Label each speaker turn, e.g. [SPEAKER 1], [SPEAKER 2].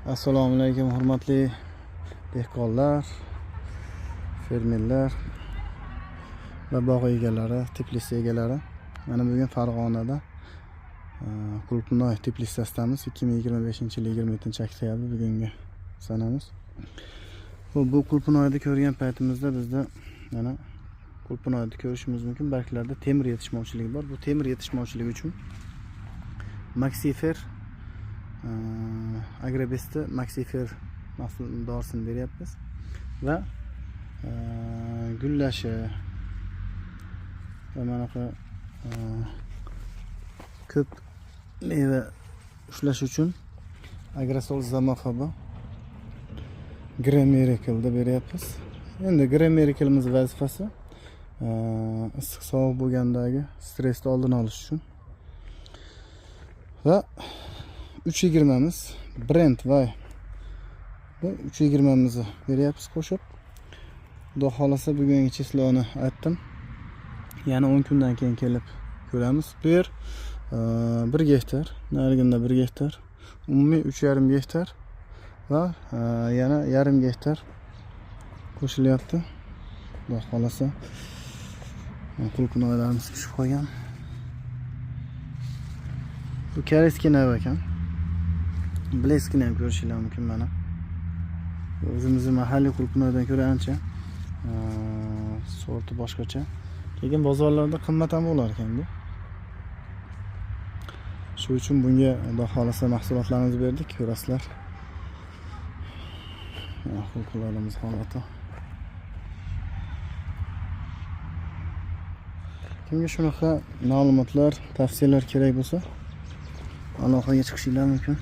[SPEAKER 1] Assalomu alaykum hurmatli dehqonlar, fermerlar va bog' egalari, Teplis egalari. Mana bugun Farg'onada Qulupnoy Teplisdamiz. 2025-yil 27-oktyabr bugungi sanamiz. Bu Qulupnoyni ko'rgan paytimizda bizda mana Qulupnoyni ko'rishimiz mumkin. Barglarda temir yetishmovchiligi bor. Bu temir yetishmovchiligi uchun Maxifer Agrobest'da Maxifer dorisini beryapmiz va gullashi va mana bu ko'p meva ushlash uchun Agrosol Zamofoba Gramerical'da beryapmiz. Endi Gramerical'imiz vazifasi issiq sovuq bo'lgandagi stressni oldini olish uchun va 320miz Brent va 320mizni beryapmiz qo'shib. Xudo xolasa bugungi chisloni aytdim. Yana 10 kundan keyin kelib ko'ramiz. Bu yer 1 gektar, narigida 1 gektar, umumiy 3,5 gektar va yana yarim gektar qo'shilyapti. Xudo xolasa Qulupnoylarimiz pishib qolgan. Bu Kareskina ekan. Bleskini ham ko'rishinglar mumkin mana. O'zimizning mahalliy Qulupnoydan ko'ra ancha sorti boshqacha. Lekin bozorlarda qimmat ham bo'lar ekan bu. Shu uchun bunga xudo xolasa mahsulotlarimizni berdik, ko'rasizlar. Qulupnoylarimiz holati. Kimga shunaqa ma'lumotlar, tavsiyalar kerak bo'lsa, aloqaga chiqishinglar mumkin.